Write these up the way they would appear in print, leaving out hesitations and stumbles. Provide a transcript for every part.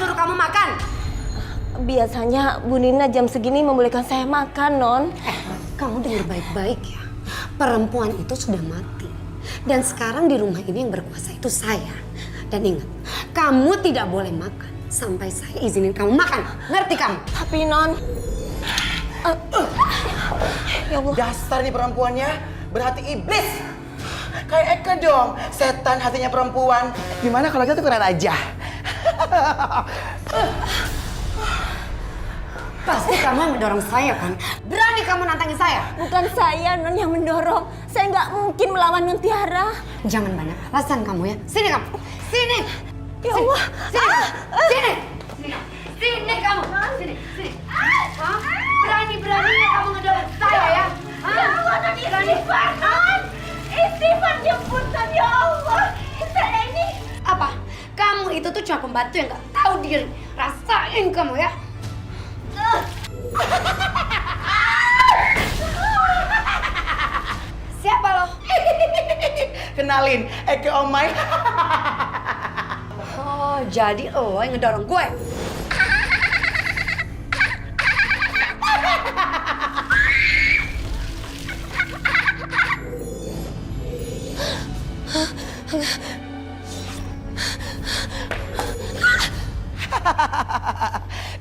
suruh kamu makan? Biasanya Bu Nina jam segini membolehkan saya makan, Non. Kamu dengar baik-baik ya. Perempuan itu sudah mati. Dan sekarang di rumah ini yang berkuasa itu saya. Dan ingat, kamu tidak boleh makan sampai saya izinin kamu makan. Ngerti kamu? Tapi Non... Ya Allah. Dasar nih perempuannya berhati iblis. Kayak Eka dong, setan hatinya perempuan. Gimana kalau kita tukeran aja? Pasti kamu yang mendorong saya kan? Berani kamu nantangin saya? Bukan saya, Non, yang mendorong. Saya nggak mungkin melawan Non Tiara. Jangan banyak alasan kamu ya. Sini kamu. Sini. Ya Allah. Sini. Sini. Sini kamu. Sini. Sini. Berani-beraninya kamu ngedorong saya ya? Ya Allah, Non, istighfar, Non. Istighfar jemputan, ya Allah. Saya ini... Apa? Kamu itu tuh cuma pembantu yang gak tahu diri. Rasain kamu ya. Siapa lo? Kenalin, Eka Omai. Oh, jadi lo yang ngedorong gue?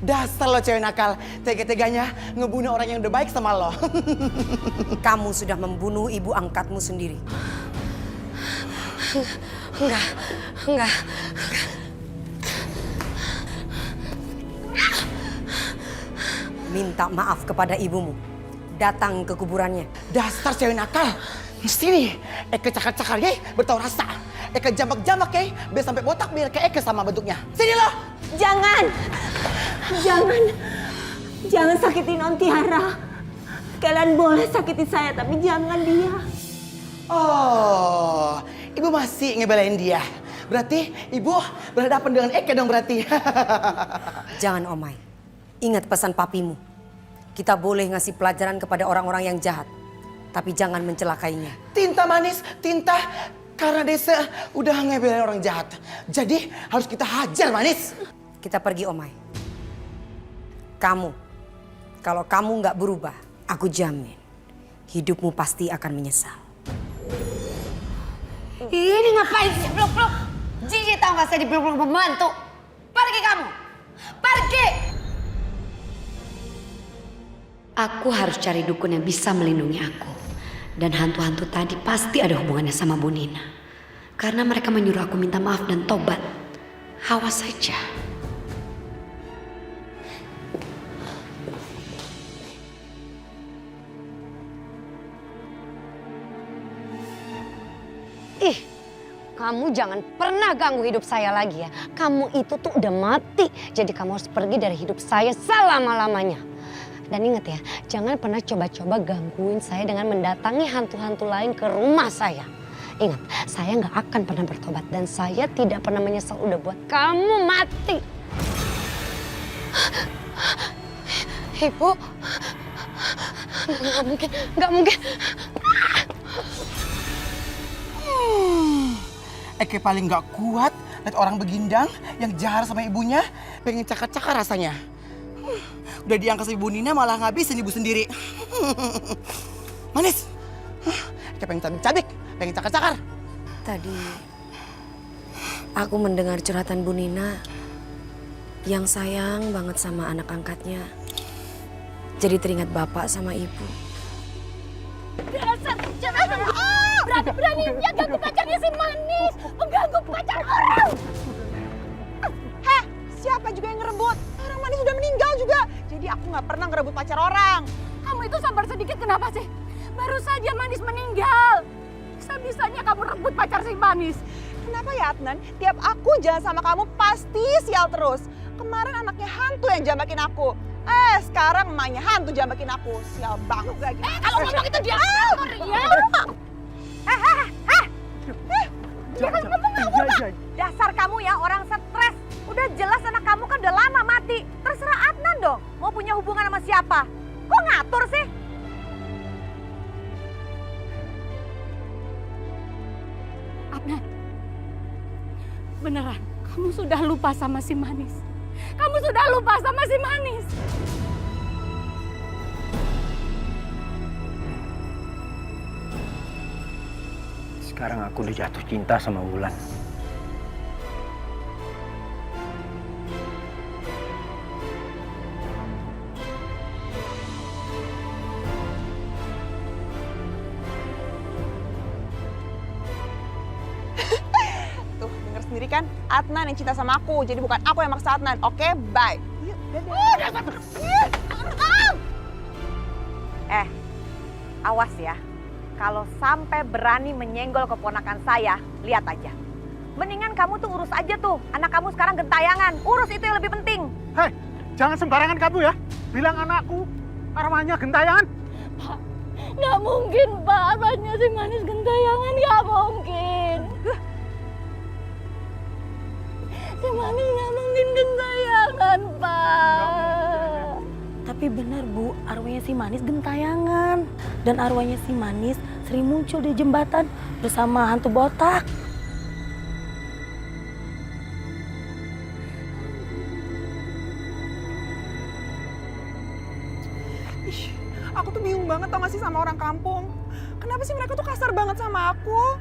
Dasar lo cewek nakal, tega-teganya ngebunuh orang yang udah baik sama lo. Kamu sudah membunuh ibu angkatmu sendiri. Enggak. Minta maaf kepada ibumu. Datang ke kuburannya. Dasar cewek nakal. Mesti nih, Eka cakar-cakar ya, bertau rasa. Eka jambak-jambak ya, biar sampai botak biar kayak Eka sama bentuknya. Sini lo. Jangan. Jangan sakiti Non Tiara. Kalian boleh sakiti saya, tapi jangan dia. Oh, ibu masih ngebelain dia. Berarti ibu berhadapan dengan Eka dong berarti. Jangan Omai. Ingat pesan papimu. Kita boleh ngasih pelajaran kepada orang-orang yang jahat. Tapi jangan mencelakainya. Tinta manis, tinta. Karena Desa udah ngebelain orang jahat. Jadi harus kita hajar manis. Kita pergi Omai. Kalau kamu nggak berubah, aku jamin hidupmu pasti akan menyesal. Ini ngapain sih peluk-peluk? Jijik tau gak saya dipeluk-peluk pembantu? Pergi kamu! Pergi! Aku harus cari dukun yang bisa melindungi aku. Dan hantu-hantu tadi pasti ada hubungannya sama Bu Nina. Karena mereka menyuruh aku minta maaf dan tobat. Awas saja. Ih, kamu jangan pernah ganggu hidup saya lagi ya. Kamu itu tuh udah mati. Jadi kamu harus pergi dari hidup saya selama-lamanya. Dan ingat ya, jangan pernah coba-coba gangguin saya dengan mendatangi hantu-hantu lain ke rumah saya. Ingat, saya nggak akan pernah bertobat. Dan saya tidak pernah menyesal udah buat kamu mati. Ibu, nggak mungkin. Eke paling gak kuat lihat orang begindang yang jahat sama ibunya, pengen cakar-cakar rasanya. Udah diangkat sama Ibu Nina malah ngabisin ibu sendiri. Manis. Eke pengen cabik-cabik, pengen cakar-cakar. Tadi aku mendengar curhatan Bu Nina yang sayang banget sama anak angkatnya. Jadi teringat bapak sama ibu. Dasar cewek berani-beraninya ganggu pacarnya si Manis. Mengganggu pacar orang. Heh, siapa juga yang ngerebut? Orang Manis sudah meninggal juga. Jadi aku nggak pernah ngerebut pacar orang. Kamu itu sabar sedikit kenapa sih? Baru saja Manis meninggal. Bisa-bisanya kamu rebut pacar si Manis. Kenapa ya Adnan? Tiap aku jalan sama kamu pasti sial terus. Kemarin anaknya hantu yang jambakin aku. Sekarang emaknya hantu jambakin aku. Sial banget lagi. Kalau ngomong itu dia ya. Jangan ngomong ngomong. Dasar kamu ya orang stres. Udah jelas anak kamu kan udah lama mati. Terserah Adnan dong. Mau punya hubungan sama siapa? Kok ngatur sih? Adnan, beneran kamu sudah lupa sama si Manis. Kamu sudah lupa sama si Manis. Sekarang aku udah jatuh cinta sama Wulan. Tuh, denger sendiri kan? Adnan yang cinta sama aku, jadi bukan aku yang maksa Adnan. Oke, bye. Awas ya. Kalau sampai berani menyenggol keponakan saya, lihat aja. Mendingan kamu tuh urus aja tuh. Anak kamu sekarang gentayangan. Urus itu yang lebih penting. Hei, jangan sembarangan kamu ya. Bilang anakku arwahnya gentayangan. Nggak mungkin, Pak. Arwahnya si Manis gentayangan, nggak mungkin. Si Manis nggak mungkin gentayangan, Pak. Tapi benar Bu, arwahnya si Manis gentayangan. Dan arwahnya si Manis sering muncul di jembatan bersama hantu botak. Ih, aku tuh bingung banget tau gak sih sama orang kampung. Kenapa sih mereka tuh kasar banget sama aku?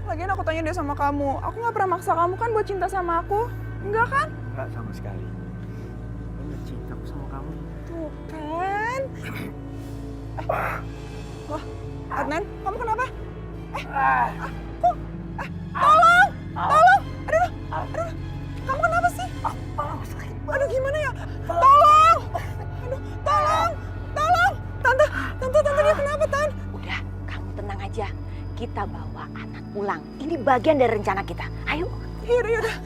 Lagian aku tanya dia sama kamu, aku gak pernah maksa kamu kan buat cinta sama aku? Enggak kan? Enggak sama sekali. Aku cinta sama kamu. Tuh kan. Wah, Adnan, kamu kenapa? Tolong! Tolong! Aduh, kamu kenapa sih? Aduh, gimana ya? Tolong! Aduh, tolong! Tante dia kenapa, Tan? Udah, kamu tenang aja. Kita bawa anak pulang. Ini bagian dari rencana kita. Ayo. Yaudah.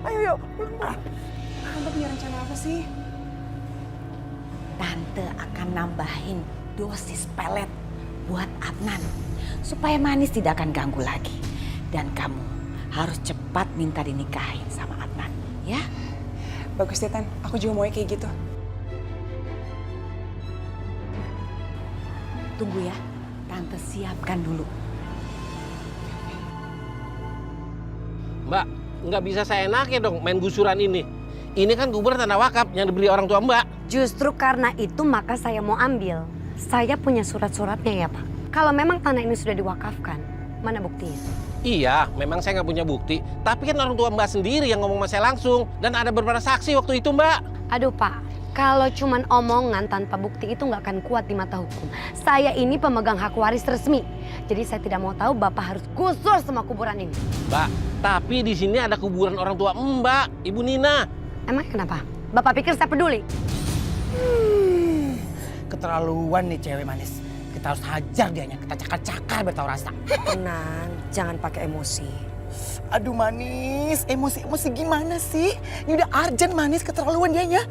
Ayo, pulang. Tante punya rencana apa sih? Tante akan nambahin dosis pelet buat Adnan. Supaya Manis tidak akan ganggu lagi. Dan kamu harus cepat minta dinikahin sama Adnan. Ya? Bagus deh, Tan. Aku juga mau kayak gitu. Tunggu ya. Tante siapkan dulu. Mbak, nggak bisa seenaknya dong main gusuran ini. Ini kan kuburan tanah wakaf yang dibeli orang tua Mbak. Justru karena itu maka saya mau ambil. Saya punya surat-suratnya ya Pak. Kalau memang tanah ini sudah diwakafkan, mana buktinya? Iya, memang saya nggak punya bukti. Tapi kan orang tua Mbak sendiri yang ngomong sama saya langsung. Dan ada beberapa saksi waktu itu Mbak. Aduh Pak, kalau cuman omongan tanpa bukti itu nggak akan kuat di mata hukum. Saya ini pemegang hak waris resmi. Jadi saya tidak mau tahu Bapak harus gusur semua kuburan ini. Mbak, tapi di sini ada kuburan orang tua Mbak, Ibu Nina. Emang kenapa? Bapak pikir saya peduli? Keterlaluan nih cewek Manis. Kita harus hajar dianya, kita cakar-cakar biar tahu rasa. Tenang, jangan pakai emosi. Aduh Manis, emosi gimana sih? Ini udah urgent Manis, keterlaluan dianya.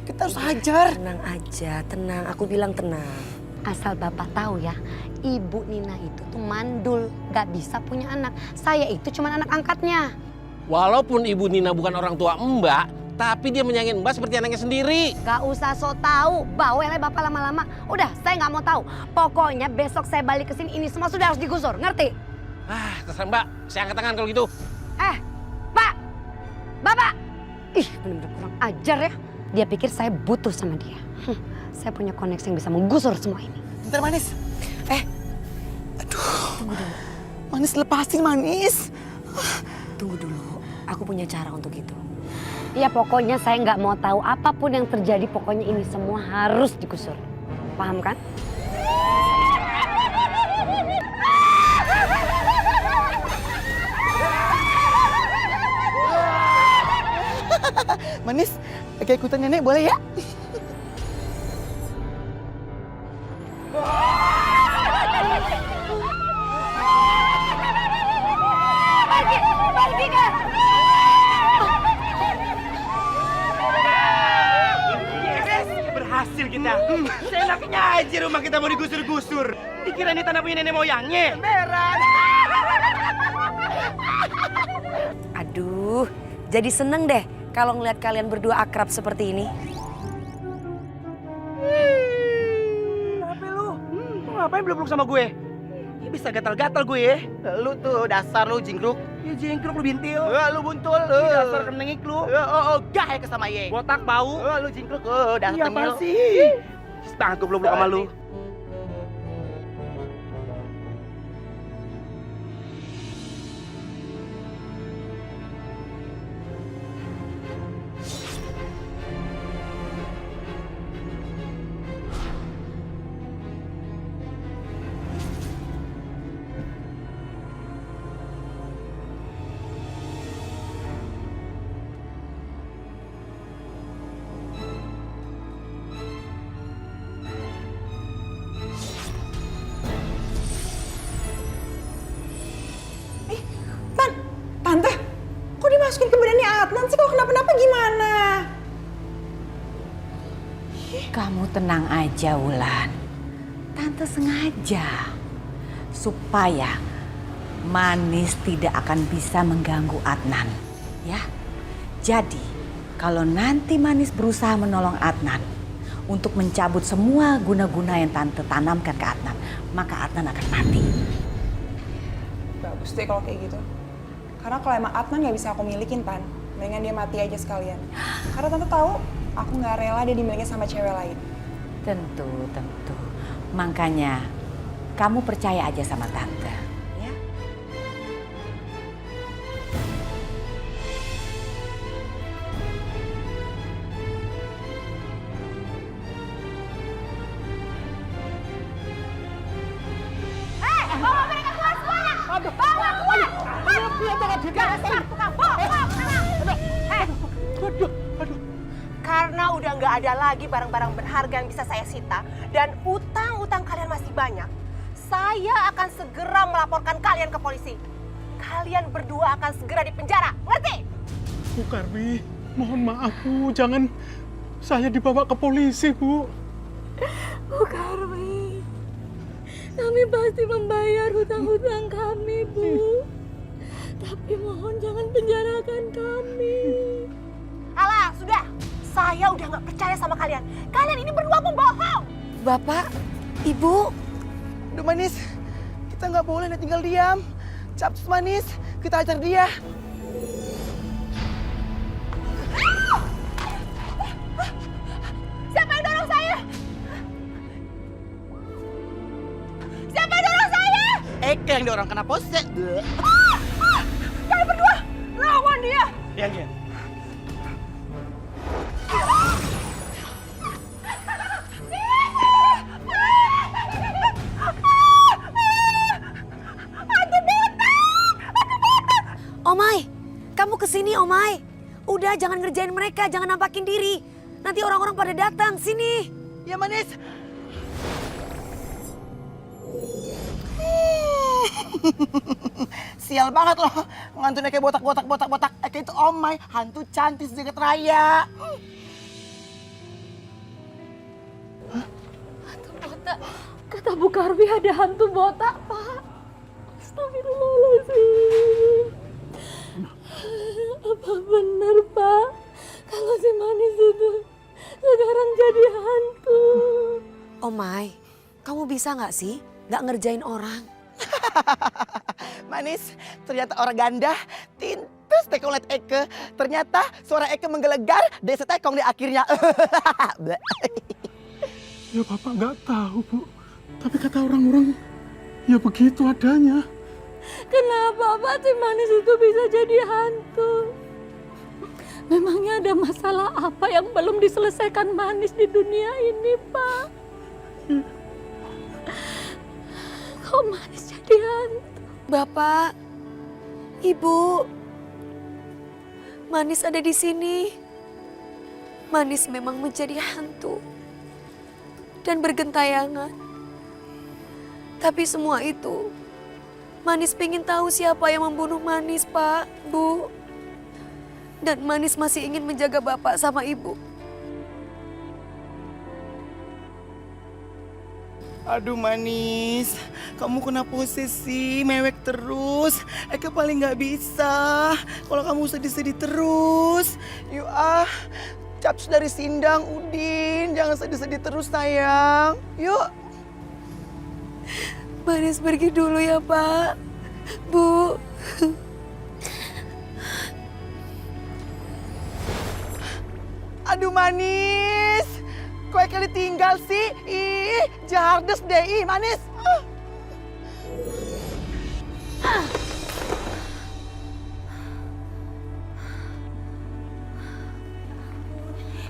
Kita harus hajar. Tenang aja, tenang. Aku bilang tenang. Asal Bapak tahu ya, Ibu Nina itu tuh mandul, gak bisa punya anak. Saya itu cuma anak angkatnya. Walaupun Ibu Nina bukan orang tua Mbak, tapi dia menyangin Mbak seperti anaknya sendiri. Gak usah so tahu, bawel ya Bapak lama-lama. Udah, saya nggak mau tahu. Pokoknya besok saya balik ke sini, ini semua sudah harus digusur, ngerti? Terserah Mbak, saya angkat tangan kalau gitu. Pak! Bapak! Ih, bener-bener kurang ajar ya. Dia pikir saya butuh sama dia. Saya punya koneksi yang bisa menggusur semua ini. Bentar Manis. Aduh. Manis lepasin Manis. Tunggu dulu, aku punya cara untuk itu. Ya pokoknya saya nggak mau tahu apapun yang terjadi. Pokoknya ini semua harus digusur. Paham kan? Manis, kayak ikutan nenek boleh ya? Berhasil kita. Seenaknya aja rumah kita mau digusur-gusur. Dikira ini tanah punya nenek moyangnya. Aduh, jadi seneng deh kalau ngeliat kalian berdua akrab seperti ini. Kenapa lu? Lu ngapain belum peluk sama gue? Ya bisa gatal-gatal gue ya. Lu tuh dasar lu jingkruk. Ya jengkruk lu bintil. Lu buntul. Dasar kenengik lu. Gah ya kesama ye. Botak bau. Lu jingkruk. Dasar Iya tengil. apa sih? Setengah goblok lu sama lu. Tante, kok dimasukin ke badannya Adnan sih? Kok kenapa-napa gimana? Kamu tenang aja, Wulan. Tante sengaja supaya Manis tidak akan bisa mengganggu Adnan, ya. Jadi, kalau nanti Manis berusaha menolong Adnan untuk mencabut semua guna-guna yang Tante tanamkan ke Adnan, maka Adnan akan mati. Bagus deh kalau kayak gitu. Karena kalau emang Adnan nggak bisa aku milikin, Tan, mendingan dia mati aja sekalian. Karena Tante tahu, aku nggak rela dia dimiliki sama cewek lain. Tentu. Makanya, kamu percaya aja sama Tante, ya. Bawa mereka keluar semuanya! Bawa keluar! Dasar tukang bohong! Karena udah nggak ada lagi barang-barang berharga yang bisa saya sita dan utang-utang kalian masih banyak, saya akan segera melaporkan kalian ke polisi. Kalian berdua akan segera dipenjara, ngerti? Bu Karmi, mohon maaf Bu, jangan saya dibawa ke polisi Bu. Bu Karmi, kami pasti membayar hutang-hutang kami, Bu. Tapi mohon jangan penjarakan kami. Alah, sudah. Saya udah nggak percaya sama kalian. Kalian ini berdua pembohong. Bapak, Ibu. Aduh Manis, kita nggak boleh tinggal diam. Caps Manis, kita ajar dia. Siapa yang dorong saya? Siapa yang dorong saya? Eke yang dorong kena pose. Kalian berdua lawan dia. Iya. Omai, kamu kesini Omai. Udah jangan ngerjain mereka, jangan nampakin diri. Nanti orang-orang pada datang, sini. Ya Manis. Sial banget loh, ngantuin Eke botak. Eke itu Omai, hantu cantik sejagat raya. Hantu botak. Kata Bu Karmi ada hantu botak, Pak. Astagfirullahaladzim. Apa benar, Pak? Kalau si Manis itu sekarang jadi hantu. Omai, kamu bisa nggak sih nggak ngerjain orang? Manis, ternyata orang ganda, tintus tekong liat Eke. Ternyata suara Eke menggelegar, desa tekong di akhirnya. Ya Bapak nggak tahu Bu, tapi kata orang-orang ya begitu adanya. Kenapa Pak si Manis itu bisa jadi hantu? Memangnya ada masalah apa yang belum diselesaikan Manis di dunia ini, Pak? Kok Manis jadi hantu? Bapak, Ibu, Manis ada di sini. Manis memang menjadi hantu dan bergentayangan. Tapi semua itu, Manis pengen tahu siapa yang membunuh Manis, Pak, Bu. Dan Manis masih ingin menjaga Bapak sama Ibu. Aduh Manis, kamu kena posisi, mewek terus. Eke paling nggak bisa kalau kamu sedih-sedih terus. Yuk caps dari Sindang, Udin, jangan sedih-sedih terus sayang. Yuk. Manis pergi dulu ya Pak, Bu. Aduh manis. Kok Eka ditinggal sih? Ih, jahardes deh. Ih, manis.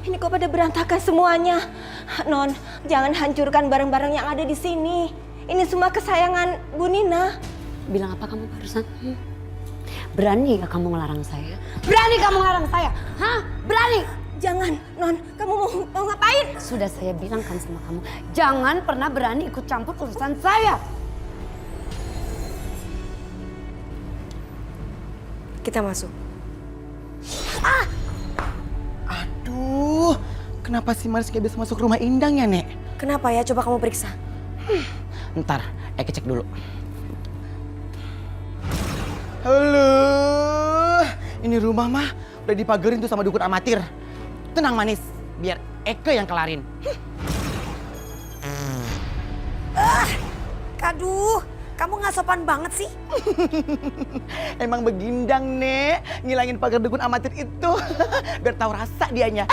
Ini kok pada berantakan semuanya. Non, jangan hancurkan barang-barang yang ada di sini. Ini semua kesayangan Bu Nina. Bilang apa kamu barusan? Berani gak kamu ngelarang saya? Berani kamu ngelarang saya? Hah? Berani? Jangan, Non. Kamu mau ngapain? Sudah saya bilang kan sama kamu, jangan pernah berani ikut campur urusan saya. Kita masuk. Aduh, kenapa si Manis gak bisa masuk rumah Indang ya, Nek? Kenapa ya? Coba kamu periksa. Ntar, Eka cek dulu. Halo, ini rumah mah udah dipagerin tuh sama dukun amatir. Tenang Manis, biar Eka yang kelarin. Aduh, kamu nggak sopan banget sih. Emang begindang, Nek, ngilangin pagar dukun amatir itu. Biar tahu rasa dianya.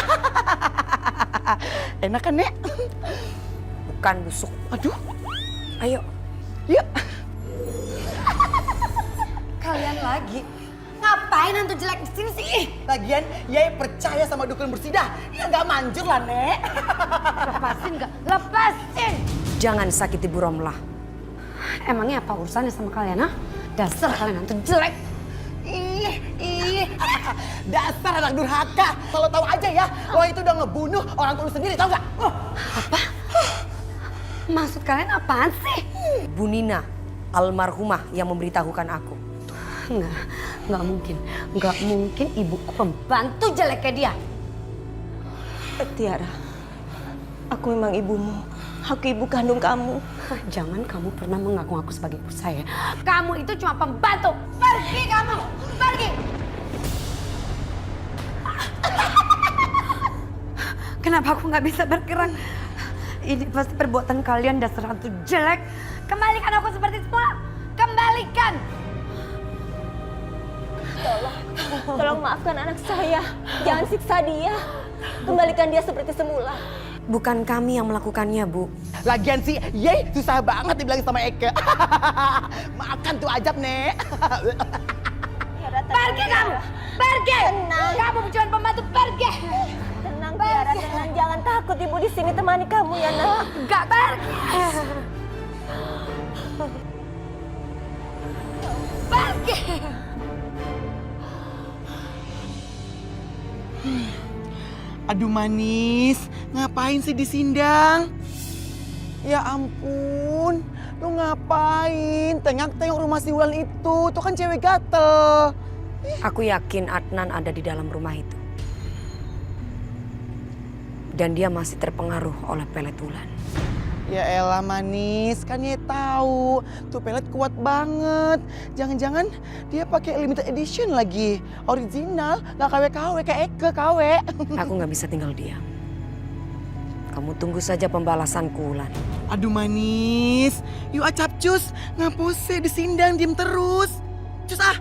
Enak kan, Nek? Bukan busuk. Aduh, Ayo. yuk. Kalian lagi ngapain hantu jelek di sini sih? Lagian, Yai percaya sama dukun bersidah. Ya nggak manjur lah, Nek. Lepasin nggak? Lepasin! Jangan sakiti Bu Romlah. Emangnya apa urusannya sama kalian, ha? Dasar kalian hantu jelek. Ih, dasar anak durhaka. Kalau tahu aja ya, lo itu udah ngebunuh orang tua lu sendiri, tau nggak? Apa? Maksud kalian apaan sih? Bu Nina, almarhumah yang memberitahukan aku. Nggak mungkin. Nggak mungkin ibuku pembantu jelek kayak dia. Tiara, aku memang ibumu. Aku ibu kandung kamu. Jangan kamu pernah mengaku-ngaku sebagai ibu saya. Kamu itu cuma pembantu. Pergi kamu! Pergi! Kenapa aku nggak bisa bergerak? Ini pasti perbuatan kalian dasar hantu jelek. Kembalikan aku seperti semula. Kembalikan! Tolong maafkan anak saya. Jangan siksa dia. Kembalikan dia seperti semula. Bukan kami yang melakukannya, Bu. Lagian sih, Yai susah banget dibilangin sama Eka. Makan tuh ajab, Nek. Pergi kamu! Pergi! Tenang. Kamu cuma pembantu, pergi! Tenang, Tiara, tenang. Jangan takut, Ibu di sini temani kamu ya, Nak. Enggak, pergi! Pergi! Aduh Manis, ngapain sih di Sindang? Ya ampun, lu ngapain? Tengok-tengok rumah si Wulan itu, tuh kan cewek gatel. Aku yakin Adnan ada di dalam rumah itu. Dan dia masih terpengaruh oleh pelet Wulan. Ya elah Manis, kan ya tahu tuh pelet kuat banget. Jangan-jangan dia pakai limited edition lagi, original, nggak KW-KW kayak Eke KW. Aku nggak bisa tinggal diam. Kamu tunggu saja pembalasanku, Wulan. Aduh Manis, yuk acap cus, ngapus sih di Sindang diem terus. Cus ah.